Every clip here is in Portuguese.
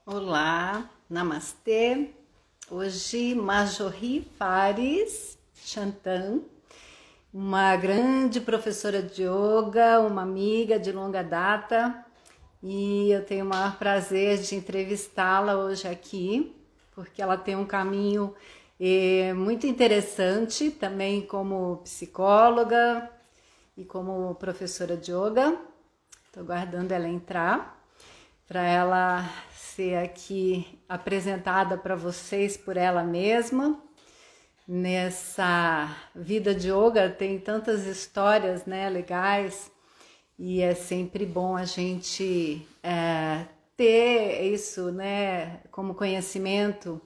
Olá, namastê. Hoje Marjorie Fares Chantan, uma grande professora de yoga, uma amiga de longa data, e eu tenho o maior prazer de entrevistá-la hoje aqui, porque ela tem um caminho muito interessante, também como psicóloga e como professora de yoga. Estou aguardando ela entrar para ela ser aqui apresentada para vocês por ela mesma. Nessa vida de yoga tem tantas histórias, né, legais, e é sempre bom a gente ter isso, né, como conhecimento.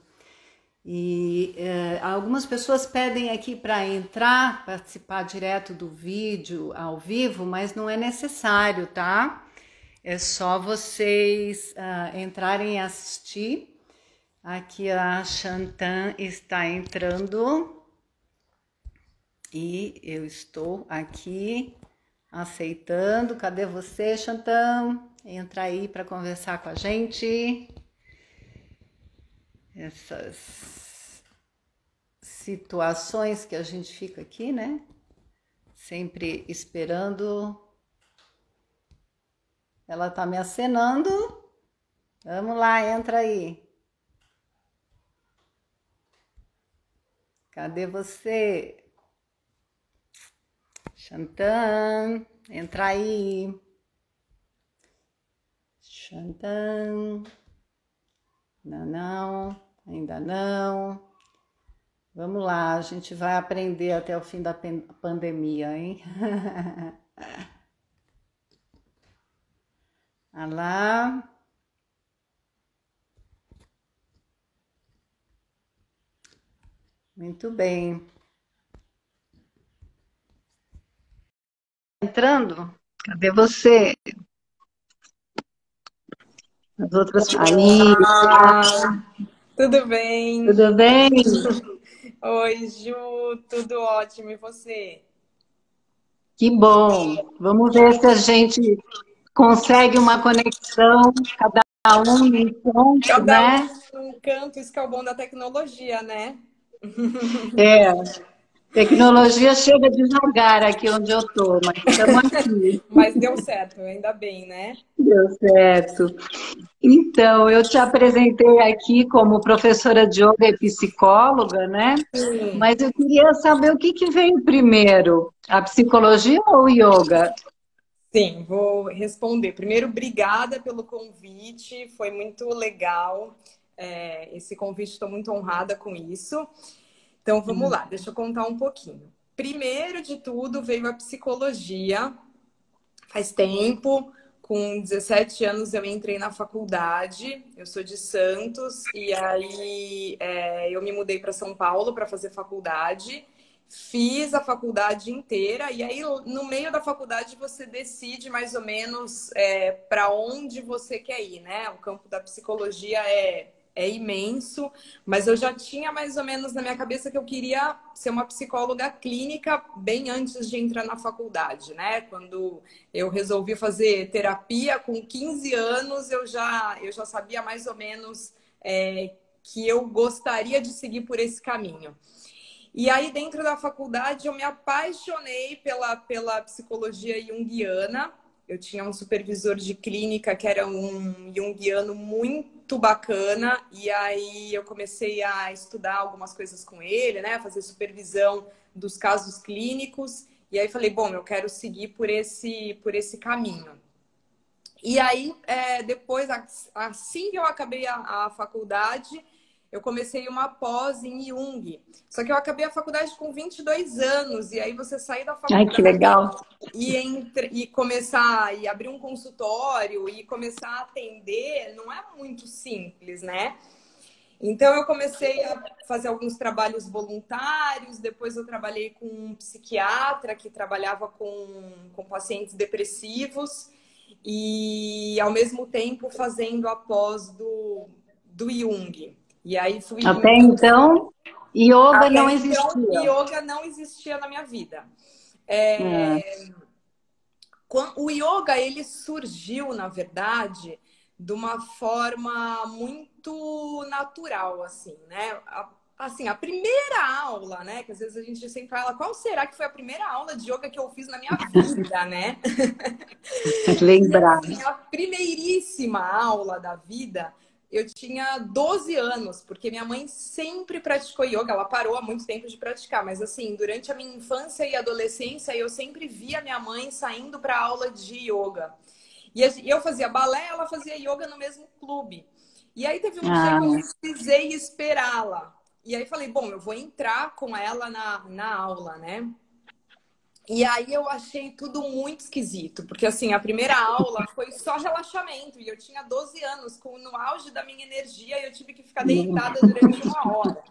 E algumas pessoas pedem aqui para entrar, participar direto do vídeo ao vivo, mas não é necessário, tá? É só vocês entrarem e assistir. Aqui a Chantan está entrando e eu estou aqui aceitando. Cadê você, Chantan? Entra aí para conversar com a gente. Essas situações que a gente fica aqui, né? Sempre esperando. Ela tá me acenando. Vamos lá, entra aí. Cadê você? Chantan, entra aí. Chantan. Não, ainda não. Vamos lá, a gente vai aprender até o fim da pandemia, hein? Olá. Muito bem. Entrando? Cadê você? As outras famílias. Olá, tudo bem? Tudo bem? Oi, Ju, tudo ótimo. E você? Que bom. Vamos ver se a gente consegue uma conexão, cada um num ponto, Cada um né? num canto, isso que é o bom da tecnologia, né? É, tecnologia chega devagar aqui onde eu estou, mas estamos aqui. Mas deu certo, ainda bem, né? Deu certo. Então, eu te apresentei aqui como professora de yoga e psicóloga, né? Sim, Mas eu queria saber o que veio primeiro, a psicologia ou o yoga? sim, vou responder. Primeiro, obrigada pelo convite, foi muito legal. Esse convite, estou muito honrada com isso. Então, vamos lá, deixa eu contar um pouquinho. Primeiro de tudo, veio a psicologia. Faz tempo, com 17 anos eu entrei na faculdade, eu sou de Santos, e aí eu me mudei para São Paulo para fazer faculdade, fiz a faculdade inteira, e aí no meio da faculdade você decide mais ou menos para onde você quer ir, né? O campo da psicologia é imenso, mas eu já tinha mais ou menos na minha cabeça que eu queria ser uma psicóloga clínica bem antes de entrar na faculdade, né? Quando eu resolvi fazer terapia com 15 anos, eu já sabia mais ou menos que eu gostaria de seguir por esse caminho. E aí, dentro da faculdade, eu me apaixonei pela psicologia junguiana. Eu tinha um supervisor de clínica que era um junguiano muito bacana. E aí, eu comecei a estudar algumas coisas com ele, né? Fazer supervisão dos casos clínicos. E aí, falei, bom, eu quero seguir por esse caminho. E aí, depois, assim que eu acabei a faculdade, eu comecei uma pós em Jung. Só que eu acabei a faculdade com 22 anos. E aí, você sair da Ai, que faculdade legal. e começar e abrir um consultório e começar a atender, não é muito simples, né? Então, eu comecei a fazer alguns trabalhos voluntários. Depois, eu trabalhei com um psiquiatra que trabalhava com pacientes depressivos. E, ao mesmo tempo, fazendo a pós do Jung. E aí, fui Até me... então, yoga Até não então, existia. yoga não existia na minha vida. É. O yoga, ele surgiu, na verdade, de uma forma muito natural, assim, né? Assim, a primeira aula, né? Que às vezes a gente sempre fala, qual será que foi a primeira aula de yoga que eu fiz na minha vida, né? E Lembrar. assim, a primeiríssima aula da vida, eu tinha 12 anos, porque minha mãe sempre praticou yoga, ela parou há muito tempo de praticar, mas assim, durante a minha infância e adolescência, eu sempre via minha mãe saindo para aula de yoga. E eu fazia balé, ela fazia yoga no mesmo clube. E aí teve um dia Ah, que eu precisei esperá-la. E aí falei, bom, eu vou entrar com ela na aula, né? E aí eu achei tudo muito esquisito, porque assim, a primeira aula foi só relaxamento e eu tinha 12 anos, no auge da minha energia, e eu tive que ficar deitada durante uma hora.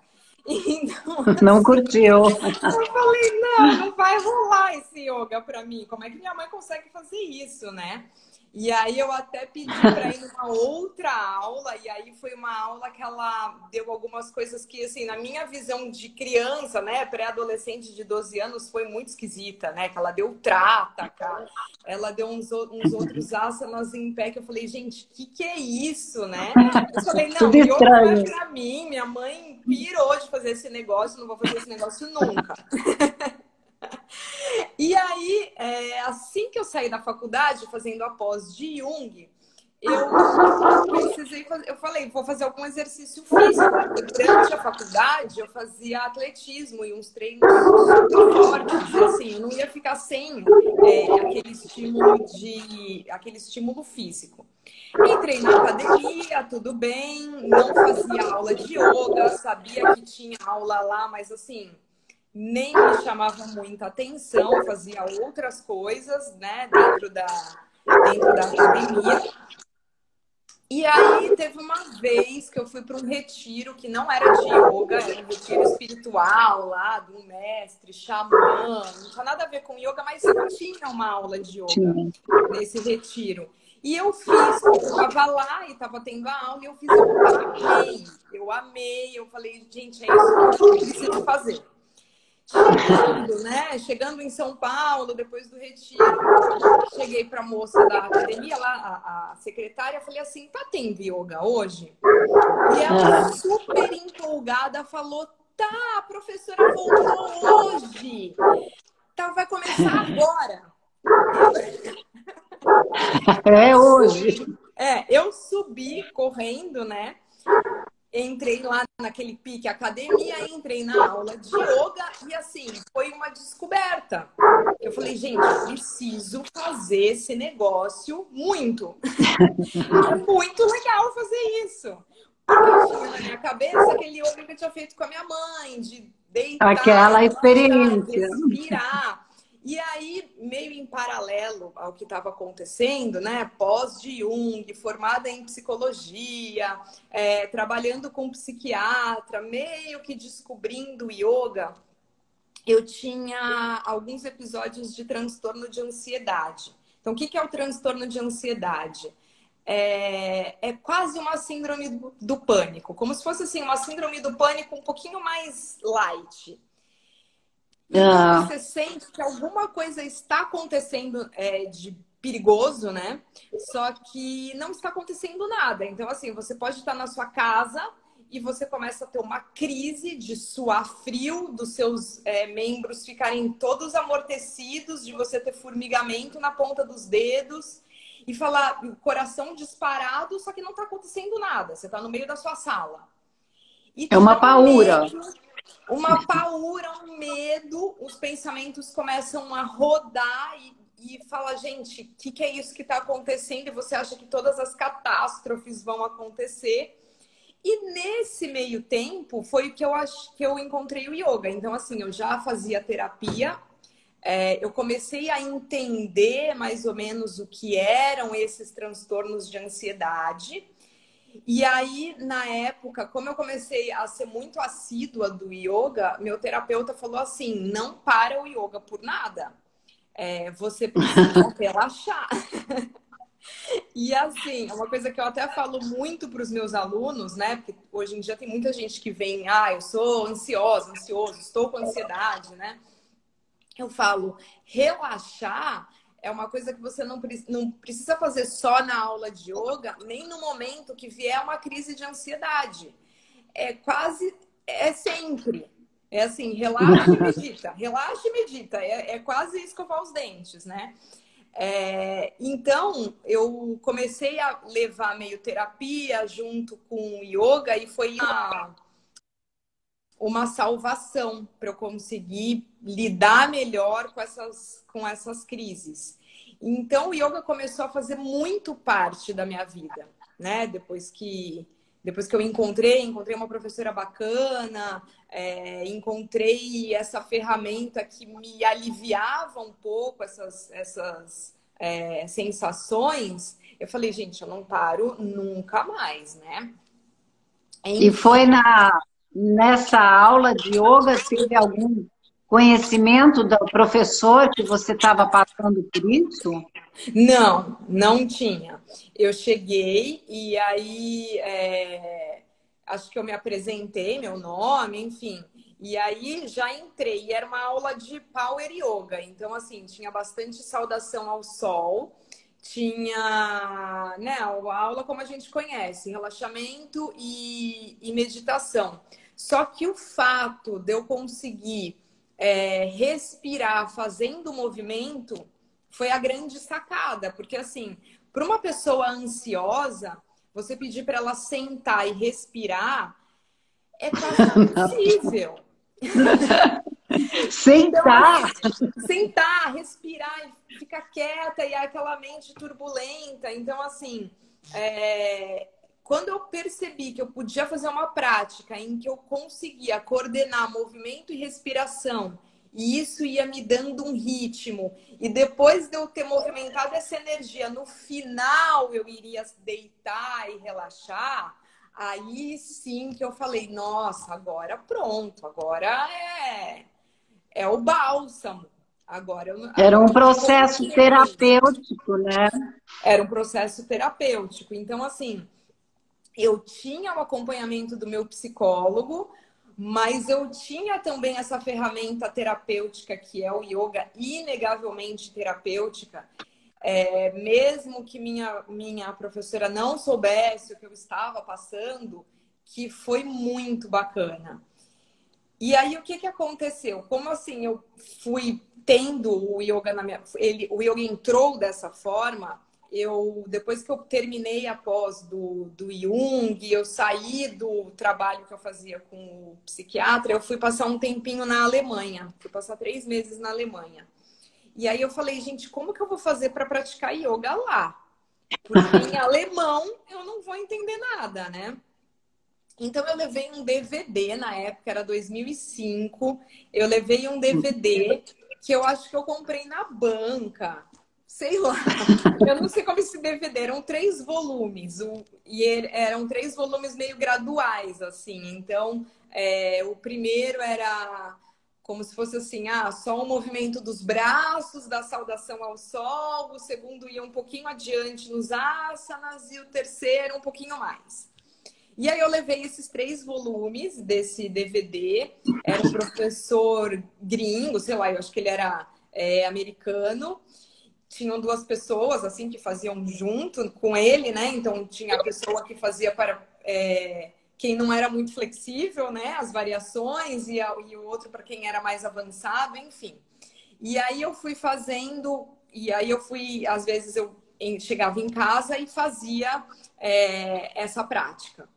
Então, não assim, curtiu. eu falei, não vai rolar esse yoga pra mim. Como é que minha mãe consegue fazer isso, né? E aí eu até pedi para ir numa outra aula, e aí foi uma aula que ela deu algumas coisas que, assim, na minha visão de criança, né, pré-adolescente de 12 anos, foi muito esquisita, né? Que ela deu trataka, ela deu uns outros asanas em pé, que eu falei, gente, que é isso, né? Eu falei, não, Tudo yoga não é estranho. pra mim, minha mãe pirou de fazer esse negócio, não vou fazer esse negócio nunca. E aí, assim que eu saí da faculdade, fazendo a pós de Jung, eu precisei fazer, eu falei, vou fazer algum exercício físico, porque durante a faculdade eu fazia atletismo e uns treinos super fortes, e assim, eu não ia ficar sem aquele estímulo físico. Entrei na academia, tudo bem, não fazia aula de yoga, sabia que tinha aula lá, mas assim, nem me chamava muita atenção, fazia outras coisas, né, dentro da academia. E aí teve uma vez que eu fui para um retiro que não era de yoga, era um retiro espiritual lá, de um mestre, xamã, não tinha nada a ver com yoga, mas tinha uma aula de yoga nesse retiro. E eu fiz, porque eu estava lá e estava tendo a aula, e eu fiz, eu amei, eu falei, gente, é isso que eu preciso fazer. Chegando em São Paulo, depois do retiro, cheguei para a moça da academia, lá, a secretária, falei assim, tá tendo yoga hoje? E ela, super empolgada, falou, tá, a professora voltou hoje. Tá, vai começar agora. É hoje. Eu subi correndo, né? Entrei lá naquele pique academia, entrei na aula de yoga e assim, foi uma descoberta. Eu falei, gente, eu preciso fazer esse negócio muito. É muito legal fazer isso. Porque eu tinha na minha cabeça aquele yoga que eu tinha feito com a minha mãe, de deitar, Aquela relaxar, experiência. respirar. E aí, meio em paralelo ao que estava acontecendo, né? Pós de Jung, formada em psicologia, trabalhando com psiquiatra, meio que descobrindo o yoga, eu tinha alguns episódios de transtorno de ansiedade. Então, o que é o transtorno de ansiedade? É quase uma síndrome do pânico, como se fosse assim, uma síndrome do pânico um pouquinho mais light. Então você sente que alguma coisa está acontecendo de perigoso, né? Só que não está acontecendo nada. Então, assim, você pode estar na sua casa e você começa a ter uma crise de suar frio, dos seus membros ficarem todos amortecidos, de você ter formigamento na ponta dos dedos e falar o coração disparado, só que não está acontecendo nada. Você está no meio da sua sala. E É uma paura. Uma paura, um medo, os pensamentos começam a rodar e fala, gente, o que é isso que está acontecendo? E você acha que todas as catástrofes vão acontecer. E nesse meio tempo foi que eu encontrei o yoga. Então, assim, eu já fazia terapia, eu comecei a entender mais ou menos o que eram esses transtornos de ansiedade. E aí, na época, como eu comecei a ser muito assídua do yoga, meu terapeuta falou assim, não para o yoga por nada. Você precisa relaxar. E assim, é uma coisa que eu até falo muito para os meus alunos, né? Porque hoje em dia tem muita gente que vem, eu sou ansioso, estou com ansiedade, né? Eu falo, relaxar é uma coisa que você não precisa fazer só na aula de yoga, nem no momento que vier uma crise de ansiedade. É sempre. É assim, relaxa e medita. Relaxa e medita. É quase escovar os dentes, né? Então, eu comecei a levar meio terapia junto com o yoga e foi uma salvação para eu conseguir lidar melhor com essas crises. Então, o yoga começou a fazer muito parte da minha vida, né? Depois que eu encontrei uma professora bacana, encontrei essa ferramenta que me aliviava um pouco essas sensações, eu falei, gente, eu não paro nunca mais, né? E foi nessa aula de yoga, teve algum conhecimento do professor que você estava passando por isso? Não tinha. Eu cheguei e aí acho que eu me apresentei, meu nome, enfim. E aí já entrei. E era uma aula de Power Yoga. Então, assim, tinha bastante saudação ao sol. Tinha, né, a aula como a gente conhece, relaxamento e meditação. Só que o fato de eu conseguir respirar fazendo movimento foi a grande sacada, porque assim, para uma pessoa ansiosa, você pedir para ela sentar e respirar é quase impossível. Então, Sentar! assim, sentar, respirar e ficar quieta e aquela mente turbulenta. Então, assim, quando eu percebi que eu podia fazer uma prática em que eu conseguia coordenar movimento e respiração, e isso ia me dando um ritmo, e depois de eu ter movimentado essa energia, no final eu iria deitar e relaxar, aí sim que eu falei, nossa, agora pronto, agora é o bálsamo. Era um Agora eu processo confio nisso. terapêutico, né? Era um processo terapêutico. Então, assim, eu tinha o acompanhamento do meu psicólogo, mas eu tinha também essa ferramenta terapêutica que é o yoga, inegavelmente terapêutica. Mesmo que minha professora não soubesse o que eu estava passando, que foi muito bacana. E aí, o que aconteceu? Como assim eu fui tendo o yoga o yoga entrou dessa forma, depois que eu terminei a pós do Jung, eu saí do trabalho que eu fazia com o psiquiatra, eu fui passar um tempinho na Alemanha. Fui passar 3 meses na Alemanha. E aí eu falei, gente, como que eu vou fazer para praticar yoga lá? Porque em alemão eu não vou entender nada, né? Então, eu levei um DVD, na época era 2005. Eu levei um DVD que eu acho que eu comprei na banca. Sei lá. Eu não sei como esse DVD. Eram 3 volumes. Eram 3 volumes meio graduais, assim. Então, o primeiro era como se fosse assim, só o movimento dos braços, da saudação ao sol. O segundo ia um pouquinho adiante nos asanas. E o terceiro um pouquinho mais. E aí eu levei esses 3 volumes desse DVD. Era um professor gringo, sei lá, eu acho que ele era americano. Tinham 2 pessoas, assim, que faziam junto com ele, né? Então, tinha a pessoa que fazia para quem não era muito flexível, né? As variações, e o outro para quem era mais avançado, enfim. E aí eu fui fazendo... E aí eu fui... Às vezes eu chegava em casa e fazia essa prática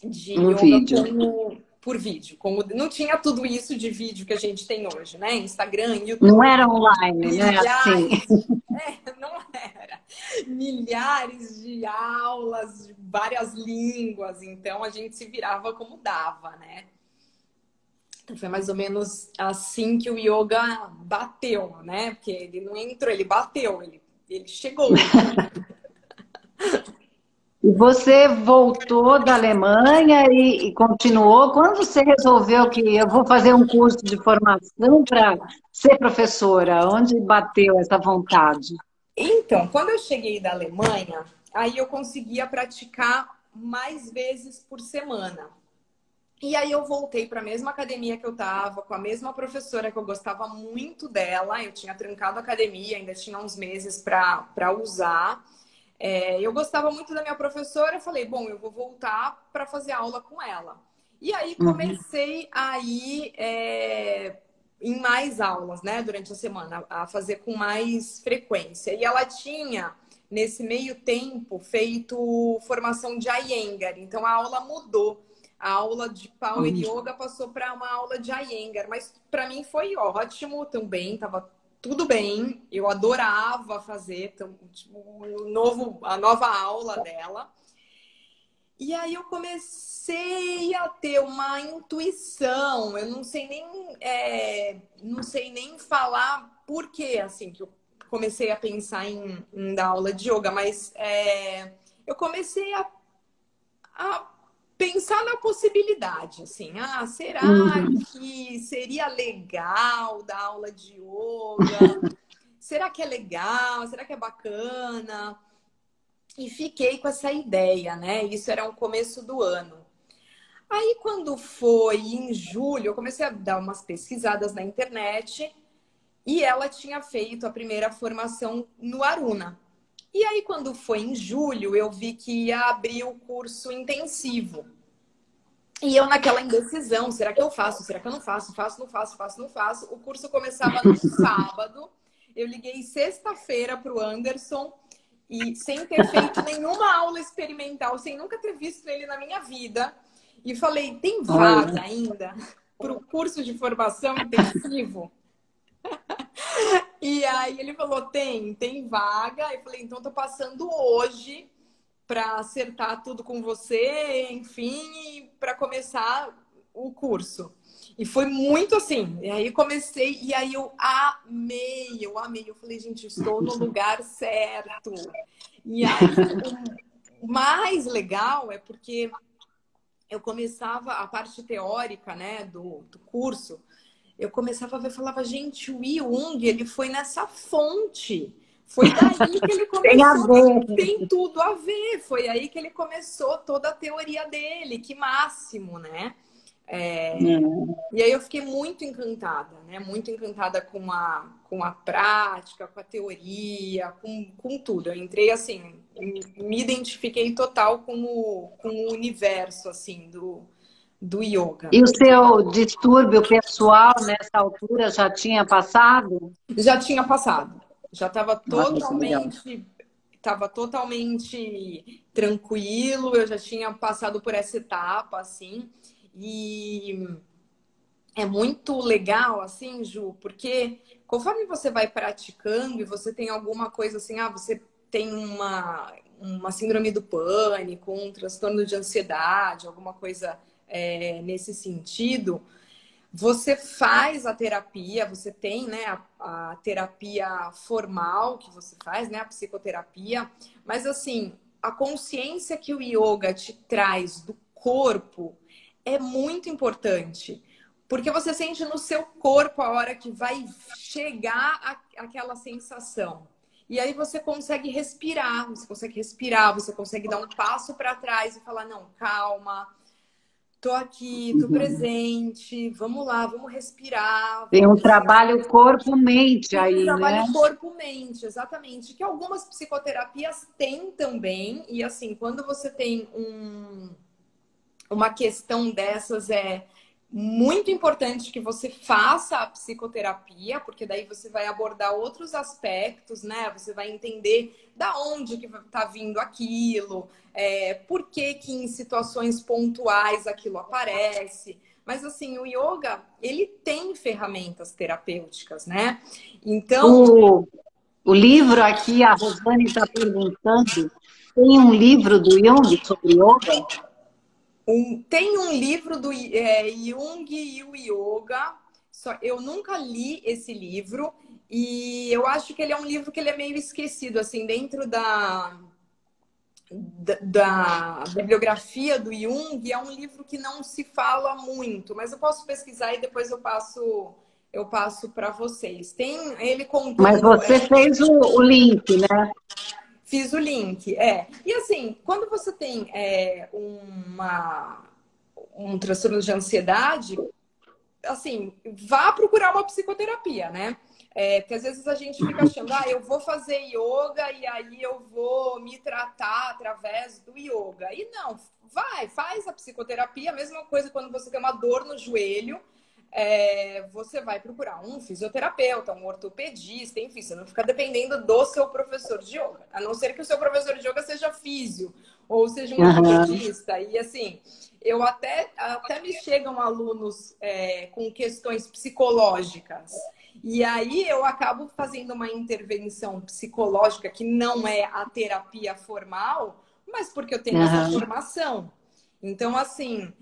de yoga por vídeo. Não tinha tudo isso de vídeo que a gente tem hoje, né? Instagram, YouTube. Não era online, né? Assim. Não era. Milhares de aulas de várias línguas. Então, a gente se virava como dava, né? Então, foi mais ou menos assim que o yoga bateu, né? Porque ele não entrou, ele bateu, ele chegou. E você voltou da Alemanha e continuou. Quando você resolveu que eu vou fazer um curso de formação para ser professora? Onde bateu essa vontade? Então, quando eu cheguei da Alemanha, aí eu conseguia praticar mais vezes por semana. E aí eu voltei para a mesma academia que eu estava, com a mesma professora que eu gostava muito dela. Eu tinha trancado a academia, ainda tinha uns meses para usar. Eu gostava muito da minha professora, eu falei, bom, eu vou voltar para fazer aula com ela. E aí comecei a ir em mais aulas, né, durante a semana, a fazer com mais frequência. E ela tinha, nesse meio tempo, feito formação de Iyengar, então a aula mudou. A aula de Power Yoga passou para uma aula de Iyengar, mas para mim foi ótimo também, tava tudo bem, eu adorava fazer tipo, a nova aula dela. E aí eu comecei a ter uma intuição, eu não sei nem falar por que, assim, que eu comecei a pensar em dar aula de yoga, mas eu comecei a pensar na possibilidade, assim, será que seria legal dar aula de yoga? Será que é legal? Será que é bacana? E fiquei com essa ideia, né? Isso era o começo do ano. Aí, quando foi em julho, eu comecei a dar umas pesquisadas na internet e ela tinha feito a primeira formação no Aruna. E aí, quando foi em julho, eu vi que ia abrir o curso intensivo. E eu naquela indecisão, será que eu faço? Será que eu não faço? Faço, não faço, faço, não faço. O curso começava no sábado. Eu liguei sexta-feira para o Anderson e sem ter feito nenhuma aula experimental, sem nunca ter visto ele na minha vida. E falei, tem vaga ainda para o curso de formação intensivo? E aí ele falou, tem vaga. Eu falei, então tô passando hoje para acertar tudo com você, enfim, para começar o curso. E foi muito assim. E aí comecei, e aí eu amei. Eu falei, gente, estou no lugar certo. E aí o mais legal é porque eu começava a parte teórica, né, do curso, eu começava a ver, falava, gente, o Jung, ele foi nessa fonte. Foi daí que ele começou. Tem a ver. Tem tudo a ver. Foi aí que ele começou toda a teoria dele. Que máximo, né? E aí eu fiquei muito encantada, né? Muito encantada com a prática, com a teoria, com tudo. Eu entrei assim, me identifiquei total com o universo, assim, do yoga. E o seu distúrbio pessoal nessa altura já tinha passado? Já tinha passado. Já estava Legal. totalmente tranquilo. Eu já tinha passado por essa etapa, assim. E é muito legal, assim, Ju, porque conforme você vai praticando e você tem alguma coisa assim, você tem uma síndrome do pânico, um transtorno de ansiedade, alguma coisa nesse sentido, você faz a terapia, você tem, né, a terapia formal que você faz, né, a psicoterapia, mas assim, a consciência que o yoga te traz do corpo é muito importante, porque você sente no seu corpo a hora que vai chegar aquela sensação. E aí você consegue respirar, você consegue dar um passo para trás e falar, não, calma, tô aqui, tô presente, vamos lá, vamos respirar. Tem um trabalho corpo-mente Tem um aí, né? trabalho corpo-mente, exatamente. Que algumas psicoterapias têm também. E assim, quando você tem uma questão dessas, é muito importante que você faça a psicoterapia, porque daí você vai abordar outros aspectos, né? Você vai entender da onde que tá vindo aquilo, por que que em situações pontuais aquilo aparece. Mas assim, o yoga, ele tem ferramentas terapêuticas, né? Então, O livro aqui, a Rosane está perguntando, tem um livro do Jung sobre yoga? Tem um livro do Jung e o Yoga, eu nunca li esse livro e eu acho que ele é um livro que ele é meio esquecido, assim, dentro da bibliografia do Jung, é um livro que não se fala muito, mas eu posso pesquisar e depois eu passo para vocês. Tem ele contando... Mas você fez o link, né? Fiz o link, E assim, quando você tem um transtorno de ansiedade, assim, vá procurar uma psicoterapia, né? Porque às vezes a gente fica achando, eu vou fazer yoga e aí eu vou me tratar através do yoga. E não, faz a psicoterapia, a mesma coisa quando você tem uma dor no joelho, você vai procurar um fisioterapeuta, um ortopedista, enfim, você não fica dependendo do seu professor de yoga. A não ser que o seu professor de yoga seja físio ou seja um ortopedista. E assim, eu até me chegam alunos com questões psicológicas. E aí eu acabo fazendo uma intervenção psicológica que não é a terapia formal, mas porque eu tenho essa formação. Então, assim,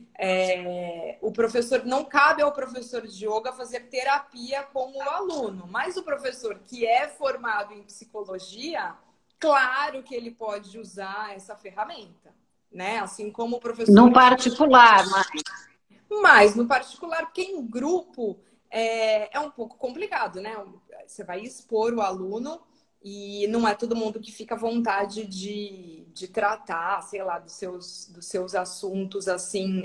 o professor não cabe ao professor de yoga fazer terapia com o aluno, mas o professor que é formado em psicologia, claro que ele pode usar essa ferramenta, né? Assim como o professor... No particular, mas no particular, porque em grupo é um pouco complicado, né? Você vai expor o aluno e não é todo mundo que fica à vontade de tratar, sei lá, dos seus assuntos assim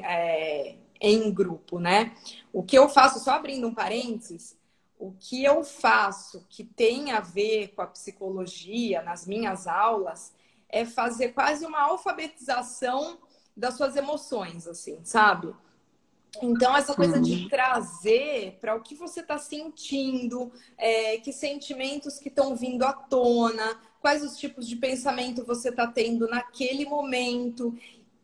em grupo, né? O que eu faço, só abrindo um parênteses, o que eu faço que tem a ver com a psicologia nas minhas aulas é fazer quase uma alfabetização das suas emoções, assim, sabe? Então, essa coisa de trazer para o que você está sentindo, que sentimentos que estão vindo à tona, quais os tipos de pensamento você está tendo naquele momento,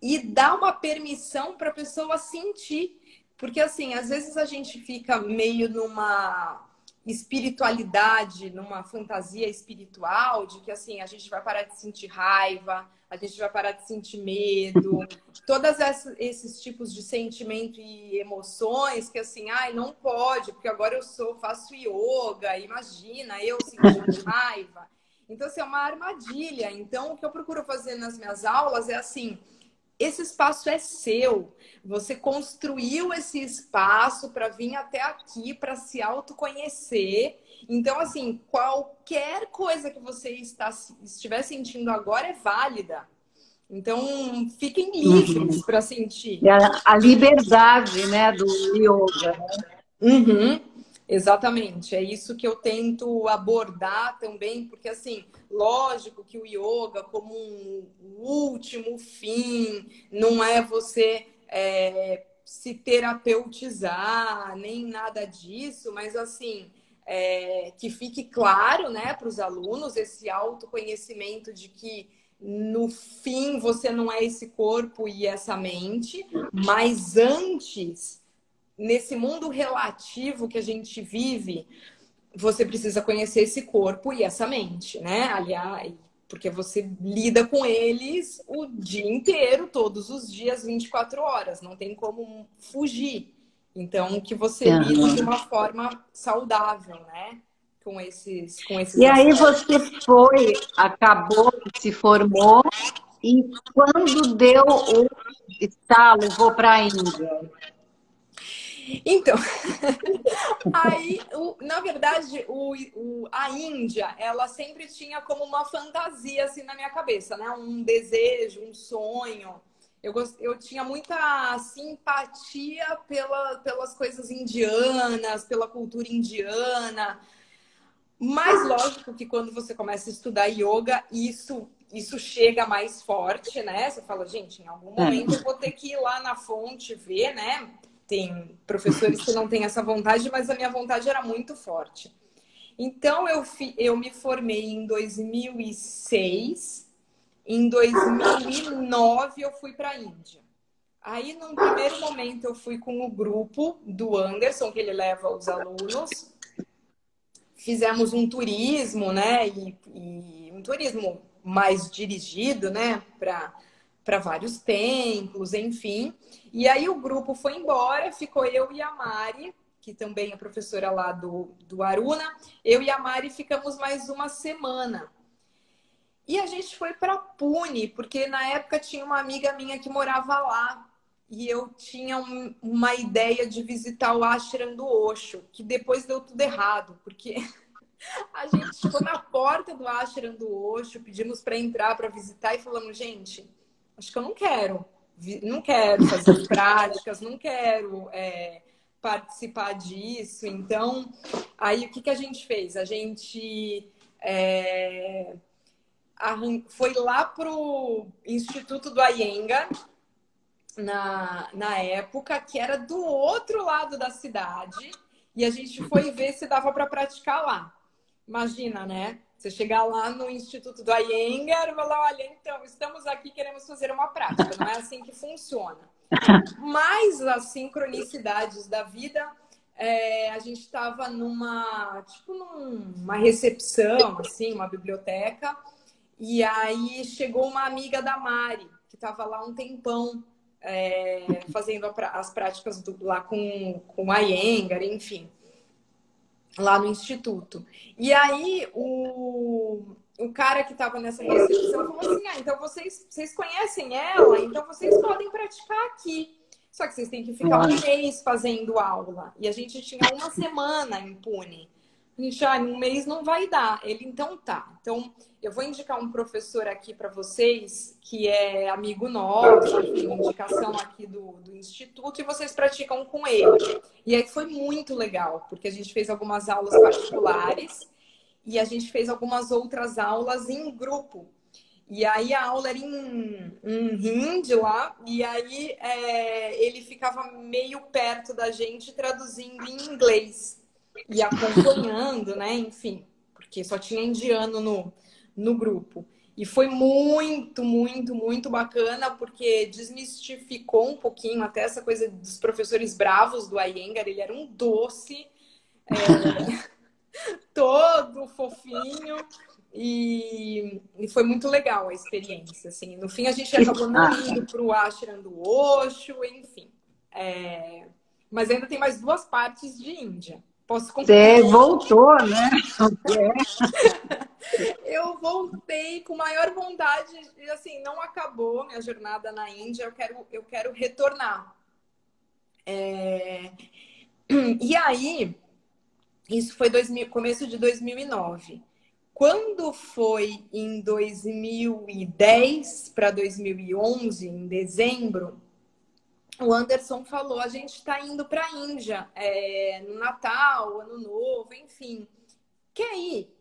e dar uma permissão para a pessoa sentir. Porque, assim, às vezes a gente fica meio numa espiritualidade, numa fantasia espiritual, de que, assim, a gente vai parar de sentir raiva, a gente vai parar de sentir medo, todos esses tipos de sentimento e emoções que, assim, não pode, porque agora eu faço yoga, imagina, eu sentindo raiva. Então, assim, é uma armadilha. Então, o que eu procuro fazer nas minhas aulas é assim, esse espaço é seu. Você construiu esse espaço para vir até aqui, para se autoconhecer. Então, assim, qualquer coisa que você estiver sentindo agora é válida. Então, fiquem livres para sentir. a liberdade, né, do yoga. Uhum, exatamente. É isso que eu tento abordar também, porque, assim, lógico que o yoga, como um último fim, não é você se terapeutizar, nem nada disso, mas, assim, que fique claro, né, para os alunos esse autoconhecimento de que no fim você não é esse corpo e essa mente, mas antes, nesse mundo relativo que a gente vive, você precisa conhecer esse corpo e essa mente, né? Aliás, porque você lida com eles o dia inteiro, todos os dias, 24 horas. Não tem como fugir. Então, que você lide de uma forma saudável, né? Com esses E aí aspectos. você acabou, se formou, e quando deu o estalo, vou para a Índia? Então, aí, na verdade, a Índia, ela sempre tinha como uma fantasia assim na minha cabeça, né? Um desejo, um sonho. Eu tinha muita simpatia pelas coisas indianas, pela cultura indiana. Mas lógico que quando você começa a estudar yoga, isso chega mais forte, né? Você fala, gente, em algum momento eu vou ter que ir lá na fonte ver, né? Tem professores que não têm essa vontade, mas a minha vontade era muito forte. Então, eu me formei em 2006. Em 2009, eu fui para a Índia. Aí, num primeiro momento, eu fui com o grupo do Anderson, que ele leva os alunos. Fizemos um turismo, né? E um turismo mais dirigido, né? Para vários templos, enfim. E aí o grupo foi embora, ficou eu e a Mari, que também é professora lá do Aruna. Eu e a Mari ficamos mais uma semana. E a gente foi para Pune, porque na época tinha uma amiga minha que morava lá. E eu tinha uma ideia de visitar o ashram do Osho, que depois deu tudo errado, porque a gente chegou na porta do ashram do Osho, pedimos para entrar, para visitar e falamos, gente, acho que eu não quero. não quero fazer as práticas, não quero participar disso. Então, aí o que a gente fez? A gente foi lá pro Instituto do Iyengar, na época, que era do outro lado da cidade, e a gente foi ver se dava para praticar lá. Imagina, né? Você chegar lá no Instituto do Iyengar e falar, olha, então, estamos aqui, queremos fazer uma prática. Não é assim que funciona. Mas as sincronicidades da vida, a gente estava numa recepção, assim, uma biblioteca, e aí chegou uma amiga da Mari, que estava lá um tempão, fazendo as práticas lá com a Iyengar, enfim, lá no Instituto. E aí o cara que estava nessa recepção falou assim, então vocês conhecem ela, então vocês podem praticar aqui. Só que vocês têm que ficar um mês fazendo aula. E a gente tinha uma semana em Pune. A gente, um mês não vai dar. Ele, então tá. Então, eu vou indicar um professor aqui para vocês, que é amigo nosso, enfim, indicação aqui do Instituto, e vocês praticam com ele. E aí foi muito legal, porque a gente fez algumas aulas particulares e a gente fez algumas outras aulas em grupo. E aí a aula era em hindi lá, e aí ele ficava meio perto da gente traduzindo em inglês e acompanhando, né? Enfim, porque só tinha indiano no grupo. E foi muito, muito, muito bacana, porque desmistificou um pouquinho até essa coisa dos professores bravos do Iyengar. Ele era um doce, todo fofinho. E foi muito legal a experiência, assim. No fim, a gente acabou não indo para o ashram do Osho, enfim. Mas ainda tem mais 2 partes de Índia. Posso concluir? Você voltou, né? Eu voltei com maior vontade. E, assim, não acabou minha jornada na Índia. Eu quero retornar. E aí, isso foi começo de 2009. Quando foi em 2010 para 2011, em dezembro, o Anderson falou, a gente está indo para a Índia, no Natal, Ano Novo, enfim. Quer ir?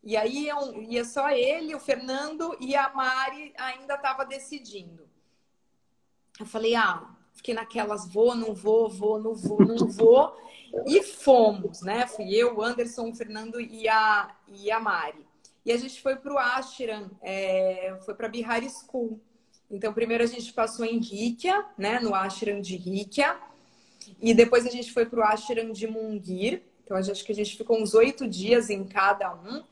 E aí ia só ele, o Fernando e a Mari ainda estava decidindo. Eu falei, fiquei naquelas, vou, não vou, não vou. E fomos, né? Fui eu, o Anderson, o Fernando e a Mari. E a gente foi para o ashram, foi para Bihar School. Então, primeiro a gente passou em Rikya, né? No ashram de Rikya. E depois a gente foi para o ashram de Mungir. Então, acho que a gente ficou uns 8 dias em cada um.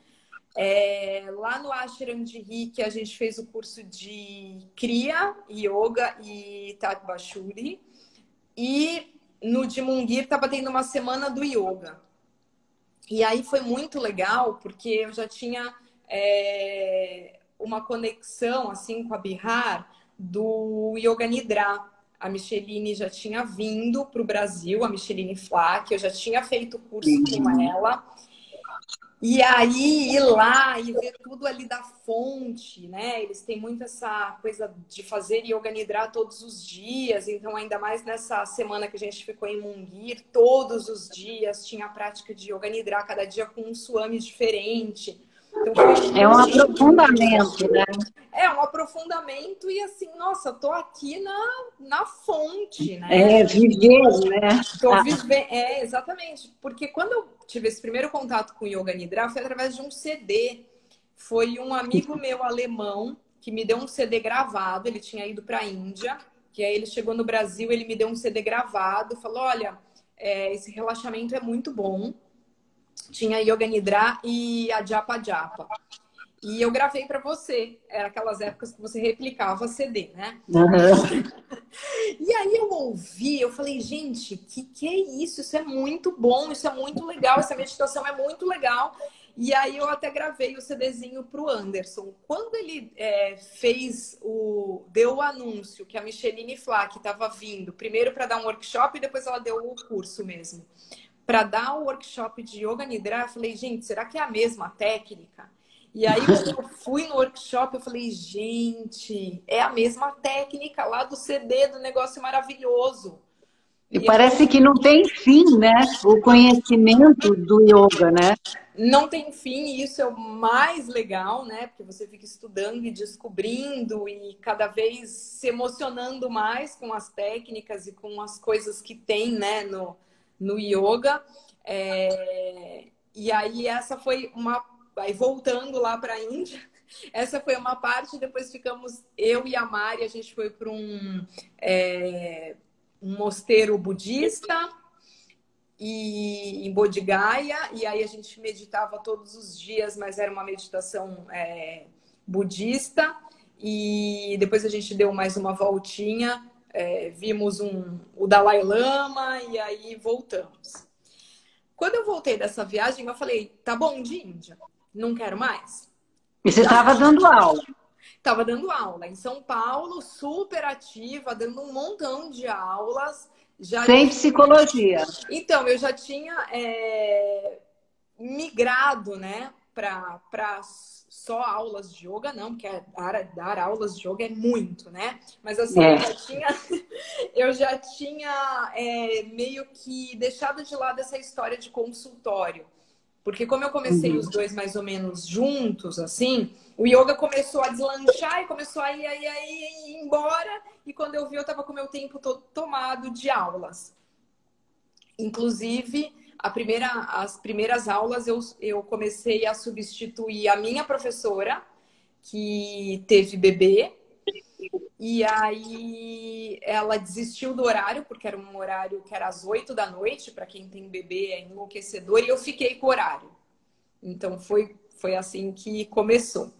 Lá no ashram de Rikya, a gente fez o curso de Kriya, Yoga e Tat Bashuri. E no de Mungir estava tendo uma semana do Yoga. E aí foi muito legal, porque eu já tinha uma conexão assim com a Bihar do Yoga Nidra. A Micheline já tinha vindo para o Brasil, a Micheline Flack, eu já tinha feito o curso com ela. E aí ir lá e ver tudo ali da fonte, né? Eles têm muito essa coisa de fazer Yoga Nidra todos os dias. Então, ainda mais nessa semana que a gente ficou em Mungir, todos os dias tinha a prática de Yoga Nidra, cada dia com um swami diferente. Então, é um aprofundamento, né? Um aprofundamento e assim, nossa, tô aqui na fonte, né? Viver, né? Tô vivendo, exatamente. Porque quando eu tive esse primeiro contato com Yoga Nidra, foi através de um CD. Foi um amigo meu alemão que me deu um CD gravado. Ele tinha ido para a Índia, que aí ele chegou no Brasil, ele me deu um CD gravado, falou, olha, esse relaxamento é muito bom. Tinha Yoga Nidra e a Japa Japa. E eu gravei para você. Era aquelas épocas que você replicava CD, né? Uhum. E aí eu ouvi, eu falei, gente, que é isso? Isso é muito bom, isso é muito legal, essa meditação é muito legal. E aí eu até gravei o CDzinho pro Anderson. Quando ele deu o anúncio que a Micheline Flack estava vindo, primeiro para dar um workshop e depois ela deu o curso mesmo. Para dar o workshop de Yoga Nidra, eu falei, gente, será que é a mesma técnica? E aí, quando eu fui no workshop, eu falei, gente, é a mesma técnica lá do CD, do negócio maravilhoso. E E parece que não tem fim, né? O conhecimento do yoga, né? não tem fim, e isso é o mais legal, né? Porque você fica estudando e descobrindo e cada vez se emocionando mais com as técnicas e com as coisas que tem, né, no yoga. E aí essa foi uma... Aí voltando lá para a Índia, essa foi uma parte, depois ficamos, eu e a Mari, a gente foi para um mosteiro budista, e em Bodh Gaya, e aí a gente meditava todos os dias, mas era uma meditação budista, e depois a gente deu mais uma voltinha, vimos o Dalai Lama, e aí voltamos. Quando eu voltei dessa viagem, eu falei, tá bom de Índia, não quero mais. E você estava dando aula. Estava dando aula em São Paulo, super ativa, dando um montão de aulas. Sem psicologia. Então, eu já tinha migrado, né, para só aulas de yoga, não, porque dar aulas de yoga é muito, né? Mas assim, eu já tinha meio que deixado de lado essa história de consultório. Porque como eu comecei os dois mais ou menos juntos, assim, o yoga começou a deslanchar e começou a ir embora. E quando eu vi, eu estava com o meu tempo todo tomado de aulas. Inclusive, as primeiras aulas eu comecei a substituir a minha professora, que teve bebê. E aí ela desistiu do horário, porque era um horário que era às 8 da noite, para quem tem bebê é enlouquecedor, e eu fiquei com o horário. Então foi assim que começou.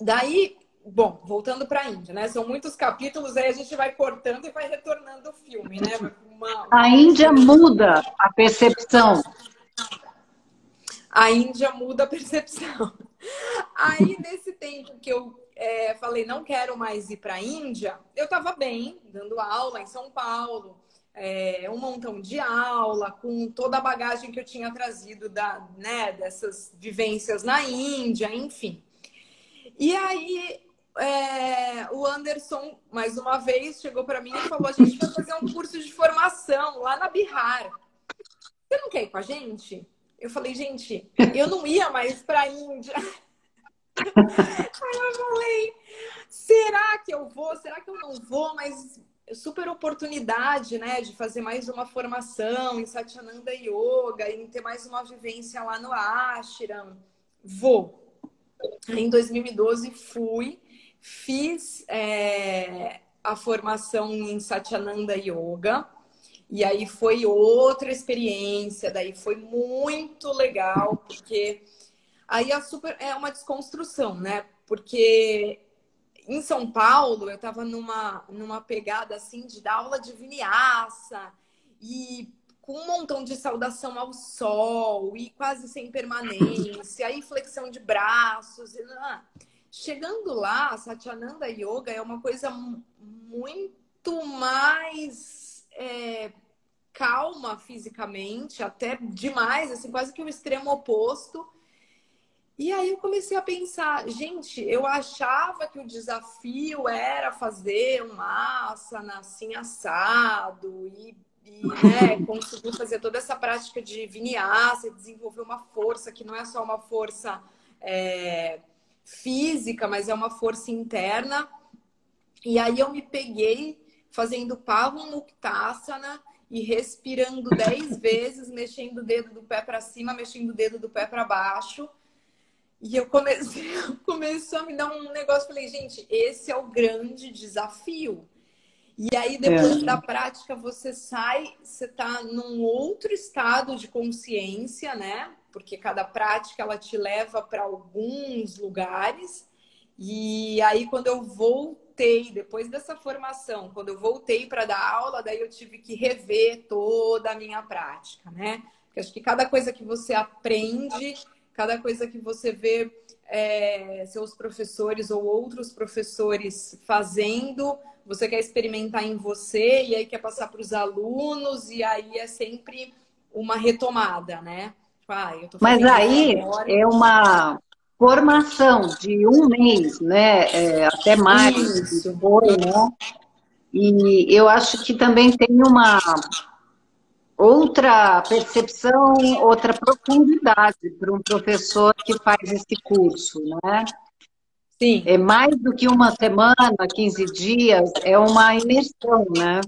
Daí, bom, voltando para a Índia, né? São muitos capítulos, aí a gente vai cortando e vai retornando o filme, né? A Índia muda a percepção. A Índia muda a percepção. Aí, nesse tempo que eu falei, não quero mais ir para a Índia, eu estava bem, dando aula em São Paulo, um montão de aula, com toda a bagagem que eu tinha trazido dessas vivências na Índia, enfim. E aí, o Anderson, mais uma vez, chegou para mim e falou, a gente vai fazer um curso de formação lá na Bihar. Você não quer ir com a gente? Eu falei, gente, eu não ia mais para a Índia. Aí eu falei, será que eu vou? Será que eu não vou? Mas super oportunidade, né, de fazer mais uma formação em Satyananda Yoga e ter mais uma vivência lá no ashram. Vou. Em 2012 fiz a formação em Satyananda Yoga. E aí foi outra experiência, daí foi muito legal, porque aí é uma desconstrução, né? Porque em São Paulo eu estava numa pegada assim de dar aula de vinyasa e com um montão de saudação ao sol e quase sem permanência, aí flexão de braços. Chegando lá, Satyananda Yoga é uma coisa muito mais calma fisicamente, até demais, assim, quase que o extremo oposto. E aí eu comecei a pensar, gente, eu achava que o desafio era fazer um asana assim assado e né, conseguir fazer toda essa prática de vinyasa, desenvolver uma força que não é só uma força física, mas é uma força interna. E aí eu me peguei fazendo Pavamuktasana e respirando 10 vezes, mexendo o dedo do pé para cima, mexendo o dedo do pé para baixo. E eu começou a me dar um negócio, falei, gente, esse é o grande desafio. E aí, depois da prática, você tá num outro estado de consciência, né? Porque cada prática, ela te leva para alguns lugares. E aí, quando eu voltei, depois dessa formação, quando eu voltei para dar aula, daí eu tive que rever toda a minha prática, né? Porque acho que cada coisa que você aprende, cada coisa que você vê seus professores ou outros professores fazendo, você quer experimentar em você e aí quer passar para os alunos e aí é sempre uma retomada, né? eu tô Mas fazendo isso aí agora. é uma formação de um mês, né? Até mais, se Isso. for, né? E eu acho que também tem uma outra percepção, outra profundidade para um professor que faz esse curso, né? Sim. É mais do que uma semana, 15 dias, é uma imersão, né?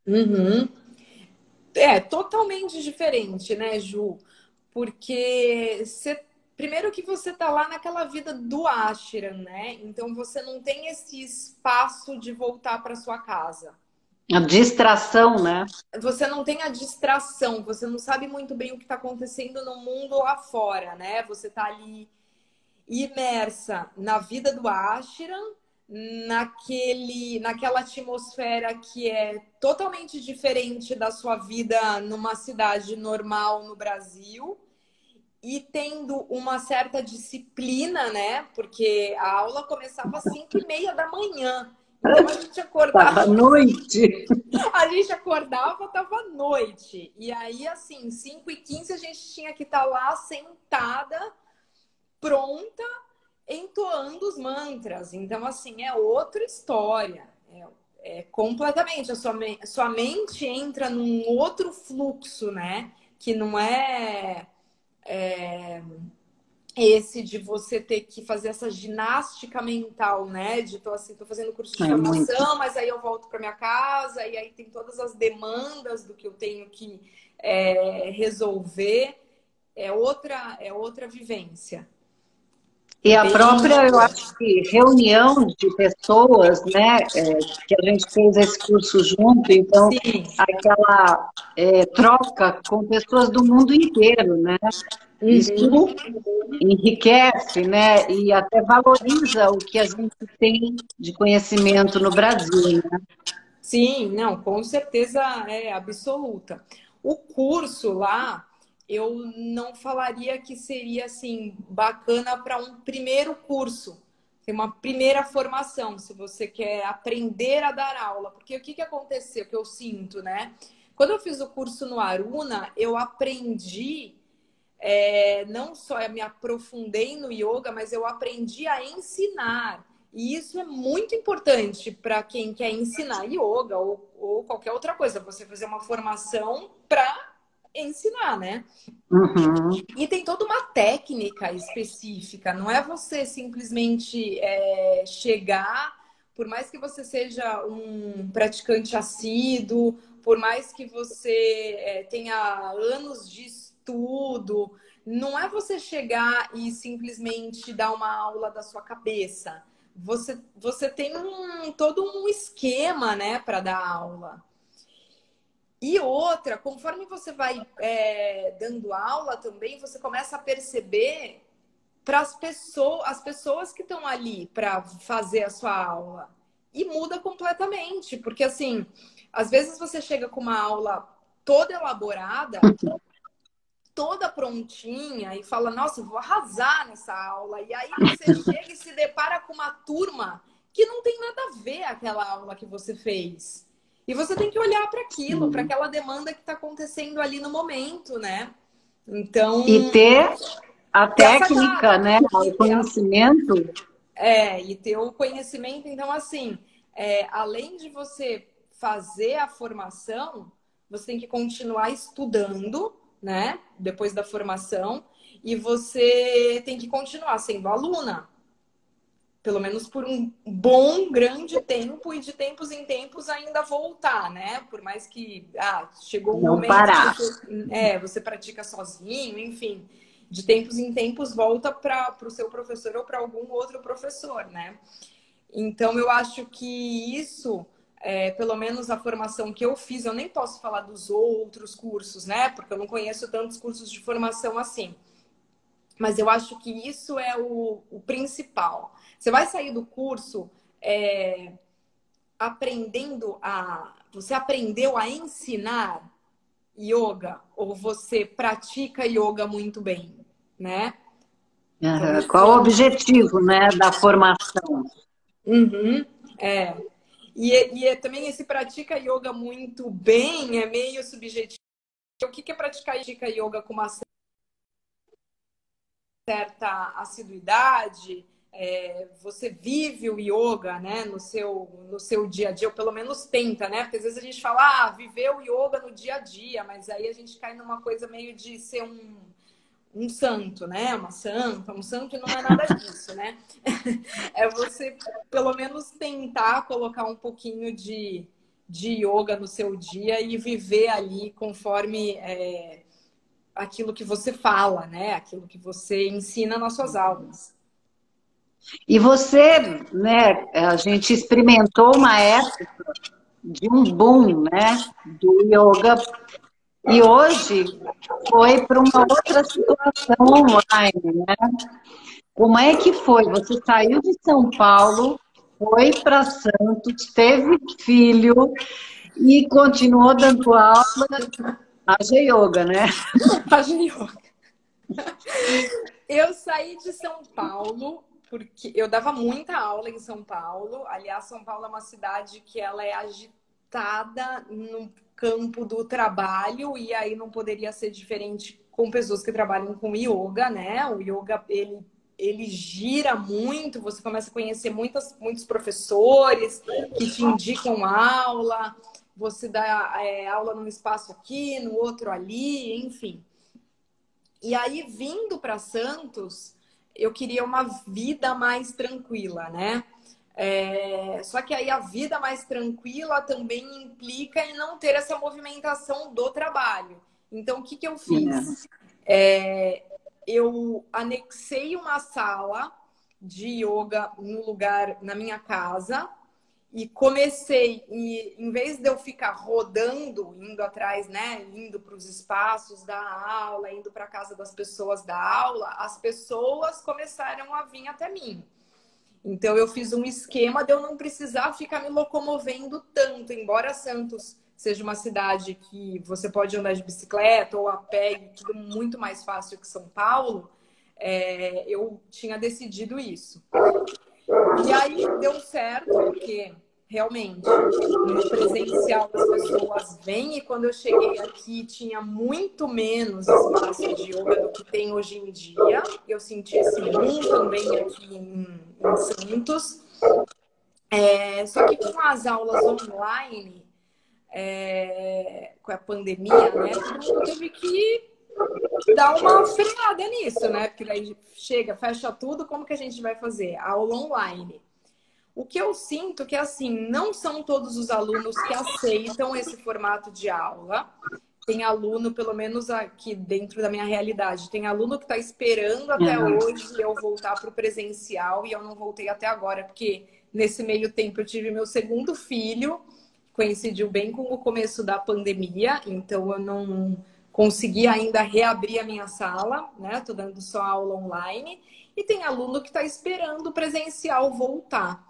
Uhum. É totalmente diferente, né, Ju? Porque primeiro que você tá lá naquela vida do ashram, né? Então você não tem esse espaço de voltar para sua casa. A distração, né? Você não tem a distração, você não sabe muito bem o que está acontecendo no mundo lá fora, né? Você tá ali imersa na vida do ashram, naquela atmosfera que é totalmente diferente da sua vida numa cidade normal no Brasil e tendo uma certa disciplina, né? Porque a aula começava às 5:30 da manhã. Então a gente Estava à acordava, noite. tava noite. E aí, assim, 5:15 a gente tinha que estar lá sentada, pronta, entoando os mantras. Então, assim, é outra história. É completamente. Sua mente entra num outro fluxo, né? Que não é esse de você ter que fazer essa ginástica mental, né? De tô assim, tô fazendo curso de É muito. formação, mas aí eu volto para minha casa e aí tem todas as demandas do que eu tenho que resolver. É outra vivência. É E a bem própria, eu acho diferente. que reunião de pessoas, né, que a gente fez esse curso junto, então Sim. aquela troca com pessoas do mundo inteiro, né? Uhum. Isso enriquece, né, e até valoriza o que a gente tem de conhecimento no Brasil, né? Sim, não, com certeza é absoluta. O curso lá, eu não falaria que seria assim bacana para um primeiro curso, tem uma primeira formação, se você quer aprender a dar aula, porque o que que aconteceu, que eu sinto, né? Quando eu fiz o curso no Aruna, eu aprendi não só eu me aprofundei no yoga, mas eu aprendi a ensinar. E isso é muito importante para quem quer ensinar yoga ou qualquer outra coisa. Você fazer uma formação para ensinar, né? Uhum. E tem toda uma técnica específica. Não é você simplesmente chegar, por mais que você seja um praticante assíduo, por mais que você tenha anos de estudo, não é você chegar e simplesmente dar uma aula da sua cabeça. Você tem todo um esquema, né, para dar aula. E outra, conforme você vai dando aula também, você começa a perceber para as pessoas que estão ali para fazer a sua aula. E muda completamente, porque assim, às vezes você chega com uma aula toda elaborada, toda prontinha e fala, nossa, eu vou arrasar nessa aula. E aí você chega e se depara com uma turma que não tem nada a ver aquela aula que você fez. E você tem que olhar para aquilo, para Sim. aquela demanda que está acontecendo ali no momento, né? Então, E ter a ter a técnica, sacada né, e o conhecimento. ter o conhecimento. Então, assim, além de você fazer a formação, você tem que continuar estudando, né? Depois da formação, e você tem que continuar sendo aluna, pelo menos por um bom, grande tempo, e de tempos em tempos ainda voltar, né? Por mais que chegou um Não momento que parar. você pratica sozinho, enfim, de tempos em tempos volta para o seu professor ou para algum outro professor, né? Então eu acho que isso, pelo menos a formação que eu fiz, eu nem posso falar dos outros cursos, né? Porque eu não conheço tantos cursos de formação assim. Mas eu acho que isso é o principal. Você vai sair do curso aprendendo a. Você aprendeu a ensinar yoga ou você pratica yoga muito bem, né? Então, Aham. Qual o esse. objetivo, né, da formação? Uhum, é. Também esse pratica yoga muito bem é meio subjetivo. O que é praticar yoga com uma certa assiduidade, você vive o yoga, né, no seu dia a dia, ou pelo menos tenta, né? Porque às vezes a gente fala, viver o yoga no dia a dia, mas aí a gente cai numa coisa meio de ser um santo, né? Uma santa, um santo não é nada disso, né? É você, pelo menos, tentar colocar um pouquinho de yoga no seu dia e viver ali conforme aquilo que você fala, né? Aquilo que você ensina nas suas aulas. E você, né, a gente experimentou uma época de um boom, né, do yoga, e hoje foi para uma outra situação online, né? Como é que foi? Você saiu de São Paulo, foi para Santos, teve filho e continuou dando aula, haja yoga, né? Haja yoga. Eu saí de São Paulo porque eu dava muita aula em São Paulo. Aliás, São Paulo é uma cidade que ela é agitada no campo do trabalho e aí não poderia ser diferente com pessoas que trabalham com yoga, né? O yoga, ele gira muito, você começa a conhecer muitos professores que te indicam aula, você dá aula num espaço aqui, no outro ali, enfim. E aí, vindo para Santos, eu queria uma vida mais tranquila, né? Só que aí a vida mais tranquila também implica em não ter essa movimentação do trabalho. Então, o que eu fiz? Eu anexei uma sala de yoga no lugar, na minha casa, e comecei, em vez de eu ficar rodando, indo atrás, né? Indo para os espaços da aula, indo para a casa das pessoas da aula, as pessoas começaram a vir até mim. Então, eu fiz um esquema de eu não precisar ficar me locomovendo tanto, embora Santos seja uma cidade que você pode andar de bicicleta ou a pé, e tudo muito mais fácil que São Paulo, eu tinha decidido isso. E aí deu certo, porque realmente no presencial as pessoas vêm, e quando eu cheguei aqui tinha muito menos espaço de yoga do que tem hoje em dia. Eu senti esse boom também aqui em Santos. Só que com as aulas online, com a pandemia, né, todo mundo teve que dar uma freada nisso, né? Porque daí chega, fecha tudo, como que a gente vai fazer? Aula online. O que eu sinto que, assim, não são todos os alunos que aceitam esse formato de aula. Tem aluno, pelo menos aqui dentro da minha realidade, tem aluno que está esperando até hoje eu voltar para o presencial e eu não voltei até agora, porque nesse meio tempo eu tive meu segundo filho, coincidiu bem com o começo da pandemia, então eu não consegui ainda reabrir a minha sala, né? Tô dando só aula online. E tem aluno que está esperando o presencial voltar.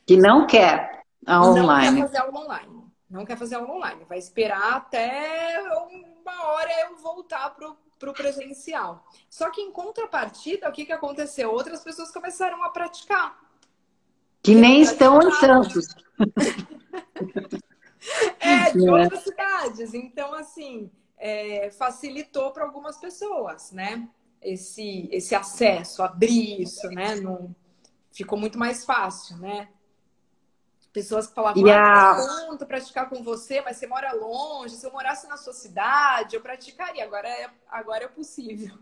Que não quer a online. Não quer fazer aula online. Não quer fazer aula online. Vai esperar até uma hora eu voltar pro presencial. Só que em contrapartida, o que aconteceu? Outras pessoas começaram a praticar. Que nem estão em Santos. De outras cidades. Então, assim, facilitou para algumas pessoas, né? Esse acesso, abrir isso, né? Ficou muito mais fácil, né? Pessoas que falavam, eu praticar com você, mas você mora longe, se eu morasse na sua cidade, eu praticaria. Agora é possível.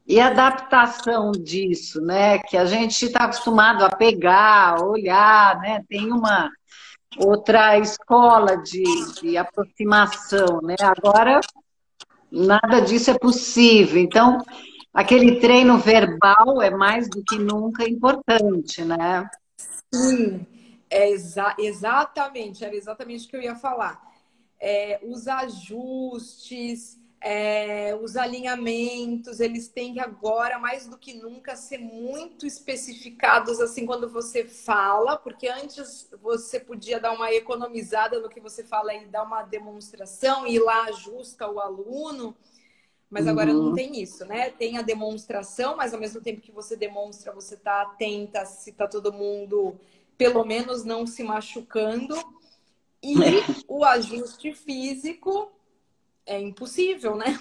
E a adaptação disso, né? Que a gente está acostumado a pegar, olhar, né? Tem uma outra escola de aproximação, né? Agora, nada disso é possível. Então, aquele treino verbal é mais do que nunca importante, né? Sim, exatamente. Era exatamente o que eu ia falar. Os ajustes, os alinhamentos, eles têm que agora, mais do que nunca, ser muito especificados assim quando você fala, porque antes você podia dar uma economizada no que você fala e dar uma demonstração e lá ajusta o aluno, mas agora não tem isso, né? Tem a demonstração, mas ao mesmo tempo que você demonstra, você está atenta se está todo mundo, pelo menos, não se machucando. E o ajuste físico é impossível, né?